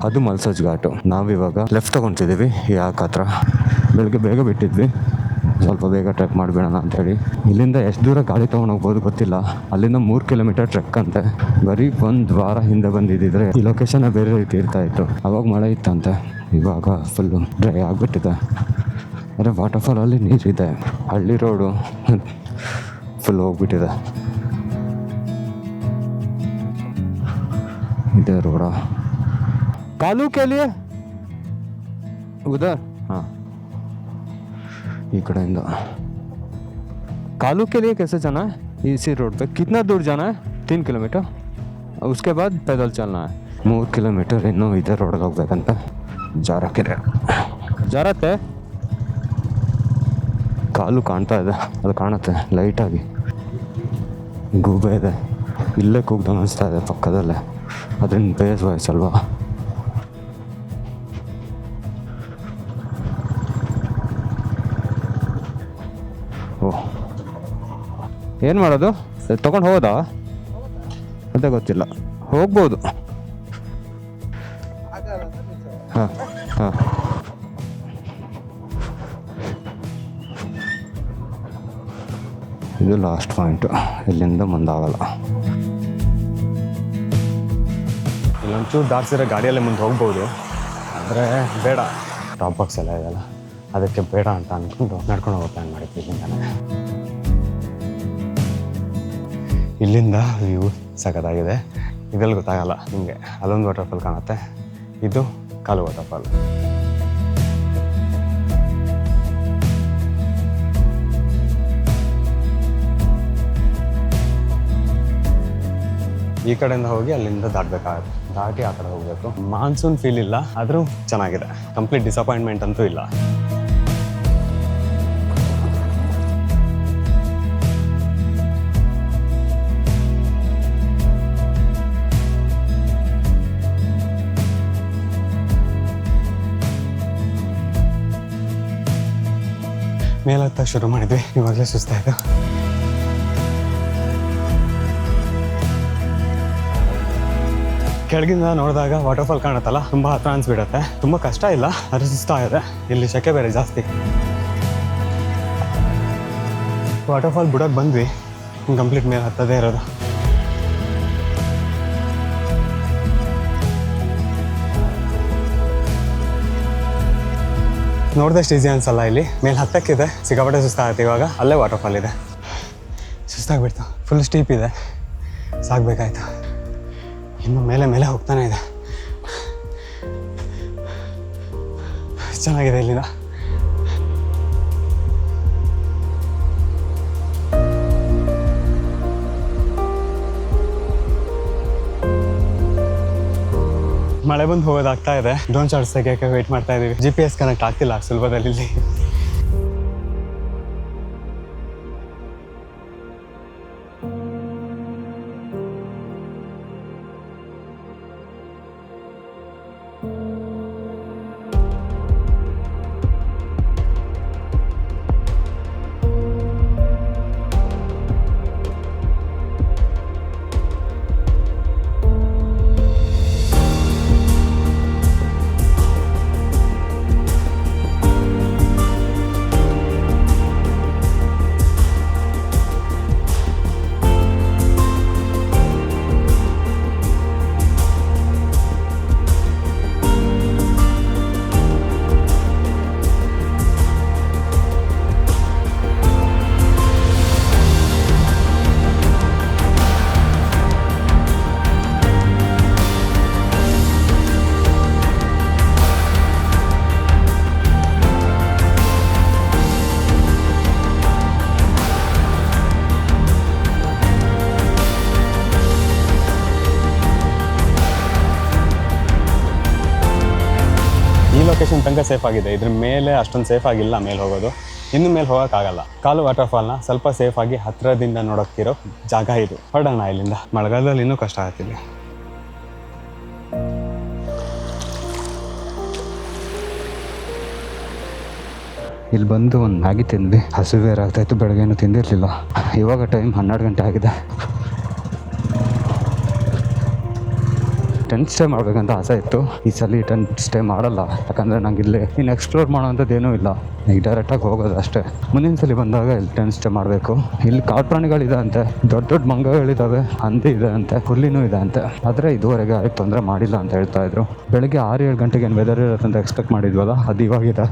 ಅದು ಮಲ್ಸೋಜ್ ಘಾಟು. ನಾವಿವಾಗ ಲೆಫ್ಟ್ ತೊಗೊತಿದ್ದೀವಿ. ಯಾಕೆ ಹತ್ರ ಬೆಳಗ್ಗೆ ಬೇಗ ಬಿಟ್ಟಿದ್ವಿ, ಸ್ವಲ್ಪ ಬೇಗ ಟ್ರೆಕ್ ಮಾಡಿಬಿಡೋಣ ಅಂತೇಳಿ. ಇಲ್ಲಿಂದ ಎಷ್ಟು ದೂರ ಗಾಡಿ ತೊಗೊಂಡು ಹೋಗ್ಬೋದು ಗೊತ್ತಿಲ್ಲ. ಅಲ್ಲಿಂದ 3 ಕಿಲೋಮೀಟರ್ ಟ್ರೆಕ್ ಅಂತೆ. ಬರೀ 1 ವಾರ ಹಿಂದೆ ಬಂದಿದ್ದಿದ್ರೆ ಈ ಲೊಕೇಶನ್ ಬೇರೆ ರೀತಿ ಇರ್ತಾ ಇತ್ತು. ಅವಾಗ ಮಳೆ ಇತ್ತಂತೆ, ಇವಾಗ ಫುಲ್ಲು ಡ್ರೈ ಆಗಿಬಿಟ್ಟಿದೆ. ಆದರೆ ವಾಟರ್ಫಾಲಲ್ಲಿ ನೀರಿದೆ. ಹಳ್ಳಿ ರೋಡು ಫುಲ್ ಹೋಗ್ಬಿಟ್ಟಿದೆ. ಇದೇ ರೋಡ. कालू के लिए उधर हाँ ಈ ಕಡೆಯಿಂದ कालू के लिए कैसे जाना है? इसी रोड पे कितना दूर जाना है? 3 किलोमीटर. उसके बाद पैदल चलना है. 3 ಕಿಲೋಮೀಟರ್ ಇನ್ನೂ ಇದೇ ರೋಡ್ಗೆ ಹೋಗ್ಬೇಕಂತ. ಜಾರತ್ತೆ ಕಾಲು ಕಾಣ್ತಾ ಇದೆ, ಅದು ಕಾಣುತ್ತೆ ಲೈಟಾಗಿ. ಗೂಬೆ ಇದೆ, ಇಲ್ಲೇ ಕೂಗ್ದಂಗೆ ಅನಿಸ್ತಾ ಇದೆ ಪಕ್ಕದಲ್ಲೇ. ಅದರಿಂದ ಬೇಸ್ ವಾಯ್ಸ್ ಅಲ್ವಾ. ಓಹ್, ಏನು ಮಾಡೋದು? ತೊಗೊಂಡು ಹೋಗೋದಾ ಅಂತ ಗೊತ್ತಿಲ್ಲ. ಹೋಗ್ಬೋದು. ಹಾಂ ಹಾಂ. ಇದು ಲಾಸ್ಟ್ ಪಾಯಿಂಟು, ಇಲ್ಲಿಂದ ಮುಂದಾಗಲ್ಲ. ಇಲ್ಲೊಂಚೂರು ದಾಟ್ಸಿರೋ ಗಾಡಿಯಲ್ಲೇ ಮುಂದೆ ಹೋಗ್ಬೋದು, ಆದರೆ ಬೇಡ, ಟಾಪ್ ಬಾಕ್ಸ್ ಎಲ್ಲ ಇದೆಯಲ್ಲ, ಅದಕ್ಕೆ ಬೇಡ ಅಂತ ಅಂದ್ಕೊಂಡು ನಡ್ಕೊಂಡು ಹೋಗೋ ಪ್ಲ್ಯಾನ್ ಮಾಡಿದ್ವಿ. ಇಲ್ಲಿಂದ ವ್ಯೂ ಸಖತ್ತಾಗಿದೆ. ಇದೆಲ್ಲ ಗೊತ್ತಾಗಲ್ಲ ನಿಮಗೆ. ಅಲ್ಲೊಂದು ವಾಟರ್ಫಾಲ್ ಕಾಣುತ್ತೆ, ಇದು ಕಾಲು ವಾಟರ್ಫಾಲ್. ಈ ಕಡೆಯಿಂದ ಹೋಗಿ ಅಲ್ಲಿಂದ ದಾಟಬೇಕಾಗುತ್ತೆ. ದಾಟಿ ಆ ಕಡೆ ಹೋಗಬೇಕು. ಮಾನ್ಸೂನ್ ಫೀಲ್ ಇಲ್ಲ, ಆದರೂ ಚೆನ್ನಾಗಿದೆ. ಕಂಪ್ಲೀಟ್ ಡಿಸಪಾಯಿಂಟ್ಮೆಂಟ್ ಅಂತೂ ಇಲ್ಲ. ಮೇಲತ್ತ ಶುರು ಮಾಡಿದ್ವಿ, ಇವಾಗಲೇ ಸುಸ್ತಾಯಿತು. ಕೆಳಗಿಂದ ನೋಡಿದಾಗ ವಾಟರ್ಫಾಲ್ ಕಾಣುತ್ತಲ್ಲ, ತುಂಬ ಹತ್ರ ಅನ್ಸ್ಬಿಡತ್ತೆ. ತುಂಬ ಕಷ್ಟ ಇಲ್ಲ, ಆದರೆ ಸುಸ್ತಾಗಿದೆ. ಇಲ್ಲಿ ಸೆಕೆ ಬೇರೆ ಜಾಸ್ತಿ. ವಾಟರ್ಫಾಲ್ ಬುಡಕ್ಕೆ ಬಂದ್ವಿ, ಕಂಪ್ಲೀಟ್ ಮೇಲೆ ಹತ್ತದೇ ಇರೋದು. ನೋಡಿದಷ್ಟು ಈಸಿ ಅನ್ಸಲ್ಲ. ಇಲ್ಲಿ ಮೇಲೆ ಹತ್ತಕ್ಕಿದೆ, ಸಿಕ್ಕಾಪಟ್ಟೆ ಸುಸ್ತಾಗುತ್ತೆ. ಇವಾಗ ಅಲ್ಲೇ ವಾಟರ್ಫಾಲ್ ಇದೆ. ಸುಸ್ತಾಗ್ಬಿಡ್ತು, ಫುಲ್ ಸ್ಟೀಪ್ ಇದೆ, ಸಾಗಬೇಕಾಯ್ತು. ಇನ್ನು ಮೇಲೆ ಮೇಲೆ ಹೋಗ್ತಾನೆ ಇದೆ. ಚೆನ್ನಾಗಿದೆ ಇಲ್ಲಿಂದ. ಮಳೆ ಬಂದು ಹೋಗೋದಾಗ್ತಾ ಇದೆ. ಡ್ರೋನ್ ಶಾಟ್ಸ್ ತೆಗಿಯೋಕ್ಕೆ ವೆಯ್ಟ್ ಮಾಡ್ತಾ ಇದ್ದೀವಿ. GPS ಕನೆಕ್ಟ್ ಆಗ್ತಿಲ್ಲ ಸುಲಭದಲ್ಲಿ ಇಲ್ಲಿ. ಲೊಕೇಶನ್ ತನಕ ಸೇಫ್ ಆಗಿದೆ. ಇದ್ರ ಮೇಲೆ ಅಷ್ಟೊಂದು ಸೇಫ್ ಆಗಿಲ್ಲ ಮೇಲೆ ಹೋಗೋದು. ಇನ್ನು ಮೇಲೆ ಹೋಗೋಕ್ಕಾಗಲ್ಲ. ಕಾಲು ವಾಟರ್ಫಾಲ್ನ ಸ್ವಲ್ಪ ಸೇಫ್ ಆಗಿ ಹತ್ತಿರದಿಂದ ನೋಡೋಕ್ಕಿರೋ ಜಾಗ ಇದು. ಹೊರಡೋಣ ಇಲ್ಲಿಂದ. ಮಳೆಗಾಲದಲ್ಲಿ ಇನ್ನೂ ಕಷ್ಟ ಆಗ್ತಿದೆ. ಇಲ್ಲಿ ಬಂದು ಒಂದು ಮ್ಯಾಗಿ ತಿಂದ್ವಿ. ಹಸಿವು ಬೇರೆ ಆಗ್ತಾಯಿತ್ತು, ಬೆಳಗ್ಗೆನೂ ತಿಂದಿರಲಿಲ್ಲ. ಇವಾಗ ಟೈಮ್ 12 ಗಂಟೆ ಆಗಿದೆ. ಟೆಂಟ್ ಸ್ಟೇ ಮಾಡಬೇಕಂತ ಆಸೆ ಇತ್ತು. ಈ ಸಲ ಟೆಂಟ್ ಸ್ಟೇ ಮಾಡಲ್ಲ, ಯಾಕಂದರೆ ನಂಗೆ ಇಲ್ಲಿ ಇನ್ನು ಎಕ್ಸ್ಪ್ಲೋರ್ ಮಾಡೋವಂಥದ್ದು ಏನೂ ಇಲ್ಲ. ಈಗ ಡೈರೆಕ್ಟಾಗಿ ಹೋಗೋದು ಅಷ್ಟೇ. ಮುಂದಿನ ಸಲ ಬಂದಾಗ ಇಲ್ಲಿ ಟೆಂಟ್ ಸ್ಟೇ ಮಾಡಬೇಕು. ಇಲ್ಲಿ ಕಾಡು ಪ್ರಾಣಿಗಳಿದೆ ಅಂತೆ, ದೊಡ್ಡ ದೊಡ್ಡ ಮಂಗಗಳಿದ್ದಾವೆ, ಹಂದಿ ಇದೆ ಅಂತೆ, ಹುಲ್ಲಿನೂ ಇದೆ ಅಂತೆ. ಆದರೆ ಇದುವರೆಗೆ ಅದಕ್ಕೆ ತೊಂದರೆ ಮಾಡಿಲ್ಲ ಅಂತ ಹೇಳ್ತಾ ಇದ್ರು. ಬೆಳಗ್ಗೆ 6-7 ಗಂಟೆಗೆ ಏನು ವೆದರ್ ಇರುತ್ತೆ ಅಂತ ಎಕ್ಸ್ಪೆಕ್ಟ್ ಮಾಡಿದ್ವಲ್ಲ, ಅದು ಇವಾಗಿದೆ.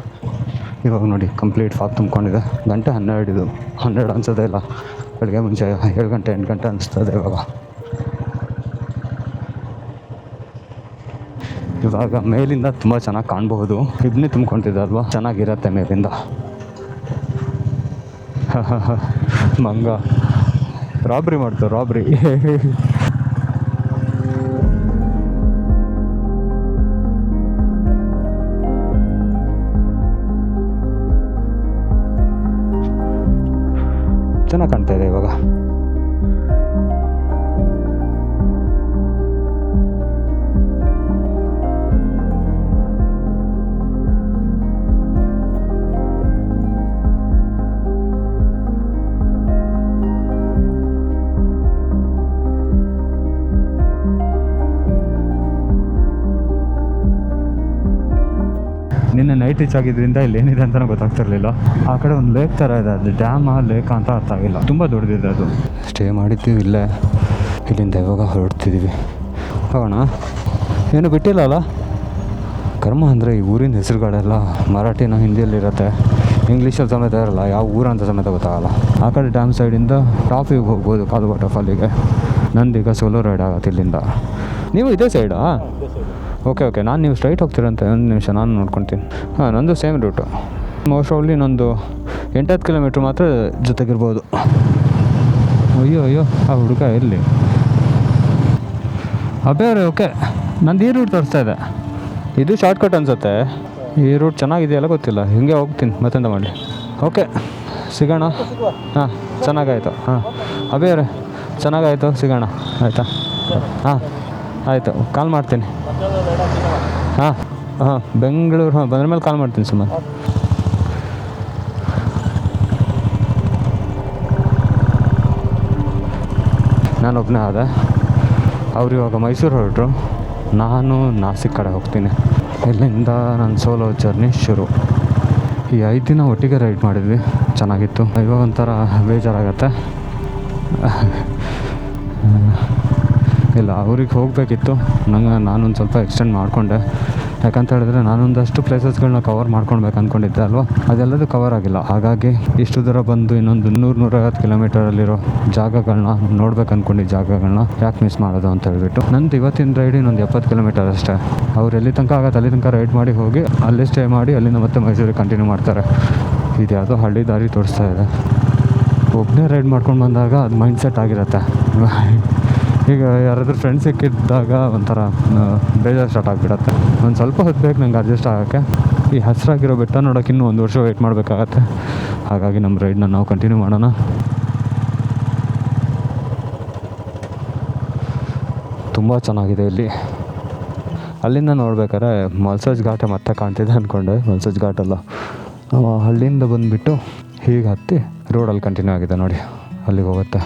ಇವಾಗ ನೋಡಿ ಕಂಪ್ಲೀಟ್ ಫಾಗ್ ತುಂಬ್ಕೊಂಡಿದೆ. ಗಂಟೆ 12 ಅನ್ಸೋದೇ ಇಲ್ಲ. ಬೆಳಗ್ಗೆ ಮುಂಚೆ 7 ಗಂಟೆ 8 ಗಂಟೆ ಅನಿಸ್ತದೆ ಇವಾಗ ಮೇಲಿಂದ ತುಂಬ ಚೆನ್ನಾಗಿ ಕಾಣಬಹುದು. ಇಬ್ನಿ ತುಂಬ್ಕೊತಿದ್ದೆ ಅಲ್ವಾ, ಚೆನ್ನಾಗಿರತ್ತೆ ಮೇಲಿಂದ. ಮಂಗ ರಾಬ್ರಿ ಮಾಡ್ತು, ರಾಬ್ರಿ. ಚೆನ್ನಾಗಿ ಕಾಣ್ತಾ ಇದೆ ಇವಾಗ. ನಿನ್ನೆ ನೈಟ್ ರೀಚ್ ಆಗಿದ್ದರಿಂದ ಇಲ್ಲಿ ಏನಿದೆ ಅಂತಲೂ ಗೊತ್ತಾಗ್ತಿರ್ಲಿಲ್ಲ. ಆ ಕಡೆ ಒಂದು ಲೇಕ್ ಥರ ಇದೆ, ಅದು ಡ್ಯಾಮಾ ಲೇಕ್ ಅಂತ ಅರ್ಥ ಆಗಿಲ್ಲ. ತುಂಬ ದೊಡ್ಡದಿದೆ ಅದು. ಸ್ಟೇ ಮಾಡಿದ್ದೀವಿ ಇಲ್ಲೇ. ಇಲ್ಲಿಂದ ಇವಾಗ ಹೊರಡ್ತಿದ್ದೀವಿ. ಹೋಗೋಣ. ಏನು ಬಿಟ್ಟಿಲ್ಲ ಕರ್ಮ. ಅಂದರೆ ಈ ಊರಿನ ಹೆಸರುಗಳೆಲ್ಲ ಮರಾಠಿನ ಹಿಂದಿಯಲ್ಲಿರುತ್ತೆ, ಇಂಗ್ಲೀಷಲ್ಲಿ ಸಮೇತ ಇರಲ್ಲ. ಯಾವ ಊರಂತ ಸಮೇತ ಗೊತ್ತಾಗಲ್ಲ. ಆ ಕಡೆ ಡ್ಯಾಮ್ ಸೈಡಿಂದ ಟಾಪಿಗೆ ಹೋಗ್ಬೋದು, ಕಾಲು ವಾಟರ್ಫಾಲಿಗೆ. ನಂದೀಗ ಸೋಲೋ ರೈಡ್ ಆಗುತ್ತೆ ಇಲ್ಲಿಂದ. ನೀವು ಇದೇ ಸೈಡಾ? ಓಕೆ. ನಾನು ನೀವು ಸ್ಟ್ರೈಟ್ ಹೋಗ್ತೀರಂತ. ಒಂದು ನಿಮಿಷ ನಾನು ನೋಡ್ಕೊತೀನಿ. ನಂದು ಸೇಮ್ ರೂಟು. ಮೋಸ್ಟ್ ಆಫ್ಲಿ ನಂದು 8-10 ಕಿಲೋಮೀಟ್ರ್ ಮಾತ್ರ ಜೊತೆಗಿರ್ಬೋದು. ಅಯ್ಯೋ ಆ ಹುಡುಗ ಎಲ್ಲಿ? ಅಬ್ಬೇ ಓಕೆ. ನಂದು ಈ ರೂಟ್ ತೋರಿಸ್ತಾ ಇದೆ. ಇದು ಶಾರ್ಟ್ಕಟ್ ಅನಿಸುತ್ತೆ. ಈ ರೂಟ್ ಚೆನ್ನಾಗಿದೆಯಲ್ಲ ಗೊತ್ತಿಲ್ಲ. ಹಿಂಗೆ ಹೋಗ್ತೀನಿ ಮತ್ತೆಂತ ಮಾಡಲಿ. ಓಕೆ, ಸಿಗೋಣ. ಚೆನ್ನಾಗಾಯಿತು. ಅಬ್ಬೇ ಅವರೇ ಚೆನ್ನಾಗಾಯಿತು, ಸಿಗೋಣ. ಆಯಿತಾ? ಆಯಿತು, ಕಾಲ್ ಮಾಡ್ತೀನಿ. ಬೆಂಗಳೂರು ಬಂದ್ರ ಮೇಲೆ ಕಾಲ್ ಮಾಡ್ತೀನಿ ಸುಮ್ಮನೆ. ನಾನು ಒಬ್ಬನೇ ಆದೆ. ಅವ್ರು ಇವಾಗ ಮೈಸೂರು ಹೊರಟರು, ನಾನು ನಾಸಿಕ್ ಕಡೆ ಹೋಗ್ತೀನಿ. ಇಲ್ಲಿಂದ ನನ್ನ ಸೋಲೋ ಜರ್ನಿ ಶುರು. ಈ 5 ದಿನ ಒಟ್ಟಿಗೆ ರೈಡ್ ಮಾಡಿದ್ವಿ, ಚೆನ್ನಾಗಿತ್ತು. ಇವಾಗ ಒಂಥರ ಬೇಜಾರಾಗತ್ತೆ. ಇಲ್ಲ, ಅವ್ರಿಗೆ ಹೋಗಬೇಕಿತ್ತು. ನಾನೊಂದು ಸ್ವಲ್ಪ ಎಕ್ಸ್ಟೆಂಡ್ ಮಾಡಿಕೊಂಡೆ. ಯಾಕಂತ ಹೇಳಿದ್ರೆ ನಾನೊಂದಷ್ಟು ಪ್ಲೇಸಸ್ಗಳನ್ನ ಕವರ್ ಮಾಡ್ಕೊಳ್ಬೇಕು ಅಂದ್ಕೊಂಡಿದ್ದೆ ಅಲ್ವಾ, ಅದೆಲ್ಲದೂ ಕವರ್ ಆಗಿಲ್ಲ. ಹಾಗಾಗಿ ಇಷ್ಟು ದೂರ ಬಂದು ಇನ್ನೊಂದು 100-150 ಕಿಲೋಮೀಟರಲ್ಲಿರೋ ಜಾಗಗಳನ್ನ ನೋಡ್ಬೇಕು ಅಂದ್ಕೊಂಡಿದ್ದ ಜಾಗಗಳನ್ನ ಯಾಕೆ ಮಿಸ್ ಮಾಡೋದು ಅಂತ ಹೇಳ್ಬಿಟ್ಟು ನಂದು ಇವತ್ತಿನ ರೈಡ್ ಇನ್ನೊಂದು 70 ಕಿಲೋಮೀಟರ್ ಅಷ್ಟೇ. ಅವ್ರು ಎಲ್ಲಿ ತನಕ ಆಗುತ್ತೆ ಅಲ್ಲಿ ತನಕ ರೈಡ್ ಮಾಡಿ ಹೋಗಿ ಅಲ್ಲೇ ಸ್ಟೇ ಮಾಡಿ ಅಲ್ಲಿಂದ ಮತ್ತೆ ಮೈಸೂರಿಗೆ ಕಂಟಿನ್ಯೂ ಮಾಡ್ತಾರೆ. ಇದು ಯಾವುದೋ ಹಳ್ಳಿ ದಾರಿ ತೋರಿಸ್ತಾ ಇದೆ. ಒಬ್ಬನೇ ರೈಡ್ ಮಾಡ್ಕೊಂಡು ಬಂದಾಗ ಅದು ಮೈಂಡ್ ಸೆಟ್ ಆಗಿರುತ್ತೆ. ಈಗ ಯಾರಾದರೂ ಫ್ರೆಂಡ್ಸ್ ಸಿಕ್ಕಿದ್ದಾಗ ಒಂಥರ ಬೇಜಾರು ಸ್ಟಾರ್ಟ್ ಆಗಿಬಿಡತ್ತೆ. ಒಂದು ಸ್ವಲ್ಪ ಹೊತ್ತು ಬೇಕು ನಂಗೆ ಅಡ್ಜಸ್ಟ್ ಆಗೋಕ್ಕೆ. ಈ ಹಸಿರಾಗಿರೋ ಬೆಟ್ಟ ನೋಡೋಕೆ ಇನ್ನೂ 1 ವರ್ಷ ವೆಯ್ಟ್ ಮಾಡಬೇಕಾಗತ್ತೆ. ಹಾಗಾಗಿ ನಮ್ಮ ರೈಡ್ನ ನಾವು ಕಂಟಿನ್ಯೂ ಮಾಡೋಣ. ತುಂಬ ಚೆನ್ನಾಗಿದೆ ಇಲ್ಲಿ. ಅಲ್ಲಿಂದ ನೋಡ್ಬೇಕಾದ್ರೆ ಮಲ್ಸಜ್ ಘಾಟ ಮತ್ತೆ ಕಾಣ್ತಿದೆ ಅಂದ್ಕೊಂಡೆ. ಮಲ್ಸಜ್ ಘಾಟಲ್ಲ, ಹಳ್ಳಿಯಿಂದ ಬಂದುಬಿಟ್ಟು ಹೀಗೆ ಹತ್ತಿ ರೋಡಲ್ಲಿ ಕಂಟಿನ್ಯೂ ಆಗಿದೆ ನೋಡಿ, ಅಲ್ಲಿಗೆ ಹೋಗುತ್ತೆ.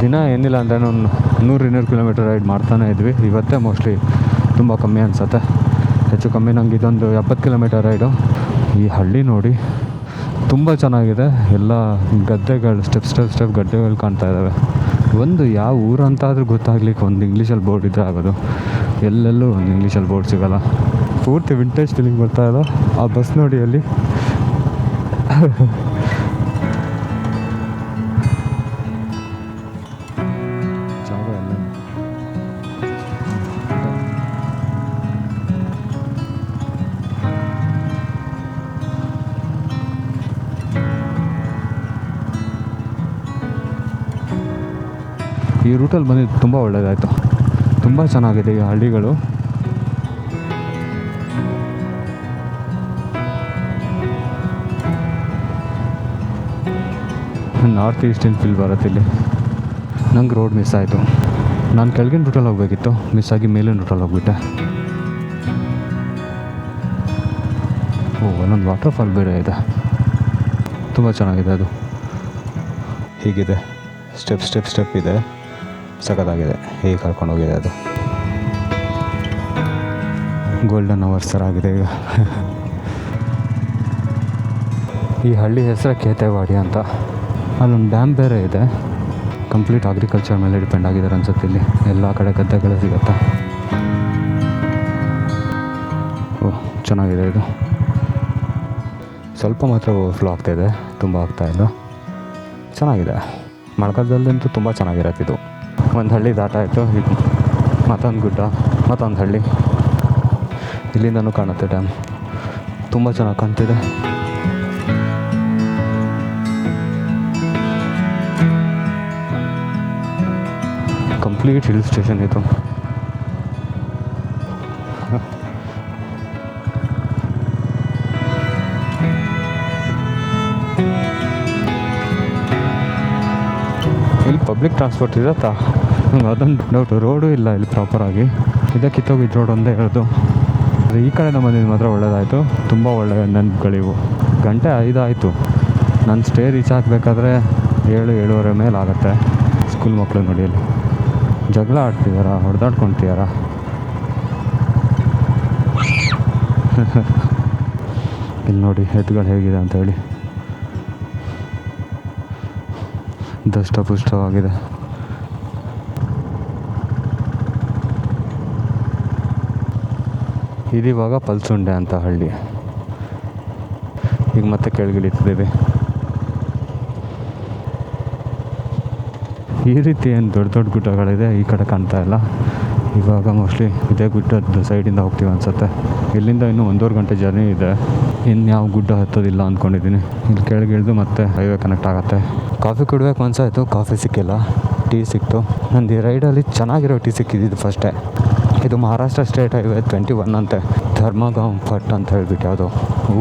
ದಿನ ಏನಿಲ್ಲ ಅಂದರೆ ಒಂದು 100-200 ಕಿಲೋಮೀಟರ್ ರೈಡ್ ಮಾಡ್ತಾನೆ ಇದ್ವಿ. ಇವತ್ತೇ ಮೋಸ್ಟ್ಲಿ ತುಂಬ ಕಮ್ಮಿ ಅನಿಸುತ್ತೆ. ಹೆಚ್ಚು ಕಮ್ಮಿ ನಂಗೆ ಇದೊಂದು 70 ಕಿಲೋಮೀಟರ್ ರೈಡು. ಈ ಹಳ್ಳಿ ನೋಡಿ ತುಂಬ ಚೆನ್ನಾಗಿದೆ. ಎಲ್ಲ ಗದ್ದೆಗಳು, ಸ್ಟೆಪ್ ಗದ್ದೆಗಳು ಕಾಣ್ತಾ ಇದ್ದಾವೆ. ಒಂದು ಯಾವ ಊರು ಅಂತಾದರೂ ಗೊತ್ತಾಗ್ಲಿಕ್ಕೆ ಒಂದು ಇಂಗ್ಲೀಷಲ್ಲಿ ಬೋರ್ಡ್ ಇದ್ದರೆ ಆಗೋದು. ಎಲ್ಲೆಲ್ಲೂ ಒಂದು ಇಂಗ್ಲೀಷಲ್ಲಿ ಬೋರ್ಡ್ ಸಿಗೋಲ್ಲ. ಪೂರ್ತಿ ವಿಂಟೇಜ್ ಫೀಲಿಂಗ್ ಬರ್ತಾ ಇದೆ. ಆ ಬಸ್ ನೋಡಿ ಅಲ್ಲಿ. ಈ ರೂಟಲ್ಲಿ ಬಂದಿದ್ದು ತುಂಬ ಒಳ್ಳೆಯದಾಯಿತು. ತುಂಬ ಚೆನ್ನಾಗಿದೆ ಈ ಹಳ್ಳಿಗಳು. ನಾರ್ತ್ ಈಸ್ಟಿನ ಫೀಲ್ ಬರುತ್ತೆ ಇಲ್ಲಿ. ನಂಗೆ ರೋಡ್ ಮಿಸ್ ಆಯಿತು. ನಾನು ಕೆಳಗಿನ ರೂಟಲ್ಲಿ ಹೋಗಬೇಕಿತ್ತು, ಮಿಸ್ ಆಗಿ ಮೇಲಿನ ರೂಟಲ್ಲಿ ಹೋಗ್ಬಿಟ್ಟೆ. ಒಂದೊಂದು ವಾಟರ್ಫಾಲ್ ಬೇರೆ ಇದೆ, ತುಂಬ ಚೆನ್ನಾಗಿದೆ ಅದು. ಹೀಗಿದೆ. ಸ್ಟೆಪ್ ಇದೆ, ಸಖತ್ತಾಗಿದೆ. ಹೇಗೆ ಕರ್ಕೊಂಡು ಹೋಗಿದೆ ಅದು. ಗೋಲ್ಡನ್ ಅವರ್ಸ್ ಥರ ಆಗಿದೆ ಈಗ. ಈ ಹಳ್ಳಿ ಹೆಸರು ಕೇತೆವಾಡಿ ಅಂತ. ಅಲ್ಲೊಂದು ಡ್ಯಾಮ್ ಬೇರೆ ಇದೆ. ಕಂಪ್ಲೀಟ್ ಅಗ್ರಿಕಲ್ಚರ್ ಮೇಲೆ ಡಿಪೆಂಡ್ ಆಗಿದ್ದಾರೆ ಅನ್ಸುತ್ತೆ. ಇಲ್ಲಿ ಎಲ್ಲ ಕಡೆ ಗದ್ದೆಗಳು ಸಿಗುತ್ತೆ. ಓಹ್, ಚೆನ್ನಾಗಿದೆ ಇದು. ಸ್ವಲ್ಪ ಮಾತ್ರ ಓವರ್ಫ್ಲೋ ಆಗ್ತಾಯಿದೆ, ತುಂಬ ಆಗ್ತಾಯಿಲ್ಲ. ಚೆನ್ನಾಗಿದೆ. ಮಳೆಗಾಲದಲ್ಲಂತೂ ತುಂಬ ಚೆನ್ನಾಗಿರತ್ತೆ ಇದು. ಒಂದು ಹಳ್ಳಿ ದಾಟ ಆಯಿತು, ಈಗ ಮತ್ತೊಂದು ಗುಡ್ಡ, ಮತ್ತೊಂದು ಹಳ್ಳಿ. ಇಲ್ಲಿಂದನೂ ಕಾಣುತ್ತೆ ಡ್ಯಾಮ್, ತುಂಬ ಚೆನ್ನಾಗಿ ಕಾಣ್ತಿದೆ. ಕಂಪ್ಲೀಟ್ ಹಿಲ್ ಸ್ಟೇಷನ್ ಇದು. ಇಲ್ಲಿ ಪಬ್ಲಿಕ್ ಟ್ರಾನ್ಸ್ಪೋರ್ಟ್ ಇರತ್ತಾ? ಅದೊಂದು ಡೌಟು. ರೋಡು ಇಲ್ಲ ಇಲ್ಲಿ ಪ್ರಾಪರಾಗಿ. ಇದೇ ಕಿತ್ತೋಗಿದ್ದು ರೋಡ್ ಒಂದೇ ಇರೋದು. ಈ ಕಡೆಯಿಂದ ಬಂದಿದ್ದು ಮಾತ್ರ ಒಳ್ಳೇದಾಯಿತು. ತುಂಬ ಒಳ್ಳೆಯ ನೆನಪುಗಳಿವು. 5 ಆಯಿತು. ನಾನು ಸ್ಟೇ ರೀಚ್ ಆಗಬೇಕಾದ್ರೆ 7-7:30 ಮೇಲೆ ಆಗುತ್ತೆ. ಸ್ಕೂಲ್ ಮಕ್ಕಳು ನೋಡಿ ಅಲ್ಲಿ ಜಗಳ ಆಡ್ತಿದಾರ, ಹೊಡೆದಾಡ್ಕೊತಿದಾರ. ಇಲ್ಲಿ ನೋಡಿ ಎತ್ತುಗಳು ಹೇಗಿದೆ ಅಂತ ಹೇಳಿ. ದಷ್ಟಪುಷ್ಟವಾಗಿದೆ. ಇದಿವಾಗ ಪಲ್ಸುಂಡೆ ಅಂತ ಹಳ್ಳಿ. ಈಗ ಮತ್ತೆ ಕೆಳಗಿಳಿತಿದ್ದೀವಿ. ಈ ರೀತಿ ಏನು ದೊಡ್ಡ ದೊಡ್ಡ ಗುಡ್ಡಗಳಿದೆ ಈ ಕಡೆ ಕಾಣ್ತಾ ಇಲ್ಲ. ಇವಾಗ ಮೋಸ್ಟ್ಲಿ ಇದೇ ಗುಡ್ಡದ ಸೈಡಿಂದ ಹೋಗ್ತೀವಿ ಅನ್ಸುತ್ತೆ. ಇಲ್ಲಿಂದ ಇನ್ನೂ 1.5 ಗಂಟೆ ಜರ್ನಿ ಇದೆ. ಇನ್ಯಾವ ಗುಡ್ಡ ಹತ್ತೋದಿಲ್ಲ ಅಂದ್ಕೊಂಡಿದ್ದೀನಿ. ಇಲ್ಲಿ ಕೆಳಗಿಳಿದು ಮತ್ತೆ ಹೈವೇ ಕನೆಕ್ಟ್ ಆಗುತ್ತೆ. ಕಾಫಿ ಕುಡಿಯೋಕೆ ಮನಸ್ಸಾಯಿತು, ಕಾಫಿ ಸಿಕ್ಕಿಲ್ಲ. ಟೀ ಸಿಕ್ತು. ನಂದು ಈ ರೈಡಲ್ಲಿ ಚೆನ್ನಾಗಿರೋ ಟೀ ಸಿಕ್ಕಿದ್ದು ಫಸ್ಟೇ. ಇದು ಮಹಾರಾಷ್ಟ್ರ ಸ್ಟೇಟ್ ಹೈವೇ 21 ಅಂತೆ. ಧರ್ಮಗಾಂವ್ ಫಟ್ ಅಂತ ಹೇಳ್ಬಿಟ್ಟು ಯಾವುದೋ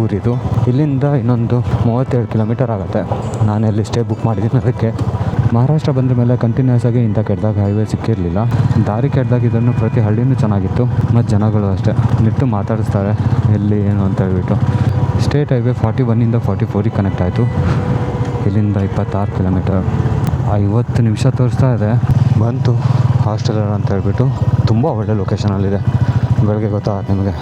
ಊರಿದು. ಇಲ್ಲಿಂದ ಇನ್ನೊಂದು 37 ಕಿಲೋಮೀಟರ್ ಆಗುತ್ತೆ. ನಾನು ಎಲ್ಲಿ ಸ್ಟೇ ಬುಕ್ ಮಾಡಿದ್ದೀನಿ ಅದಕ್ಕೆ. ಮಹಾರಾಷ್ಟ್ರ ಬಂದ ಮೇಲೆ ಕಂಟಿನ್ಯೂಸ್ ಆಗಿ ಇಂಥ ಕೆಟ್ಟದಾಗ ಹೈವೇ ಸಿಕ್ಕಿರಲಿಲ್ಲ. ದಾರಿ ಕೆಟ್ಟದಾಗ ಇದನ್ನು ಪ್ರತಿ ಹಳ್ಳಿನೂ ಚೆನ್ನಾಗಿತ್ತು. ಮತ್ತು ಜನಗಳು ಅಷ್ಟೇ ನಿಂತು ಮಾತಾಡಿಸ್ತಾರೆ ಎಲ್ಲಿ ಏನು ಅಂತ ಹೇಳ್ಬಿಟ್ಟು. ಸ್ಟೇಟ್ ಹೈವೇ 41ಇಂದ 44ಗೆ ಕನೆಕ್ಟ್ ಆಯಿತು. ಇಲ್ಲಿಂದ 26 ಕಿಲೋಮೀಟರ್. 50 ನಿಮಿಷ ತೋರಿಸ್ತಾ ಇದೆ. ಬಂತು ಹಾಸ್ಟೆಲರ್ ಅಂತ ಹೇಳ್ಬಿಟ್ಟು. ತುಂಬ ಒಳ್ಳೆ ಲೊಕೇಶನಲ್ಲಿದೆ. ಬೆಳಗ್ಗೆ ಗೊತ್ತಾಗುತ್ತೆ ನಿಮಗೆ.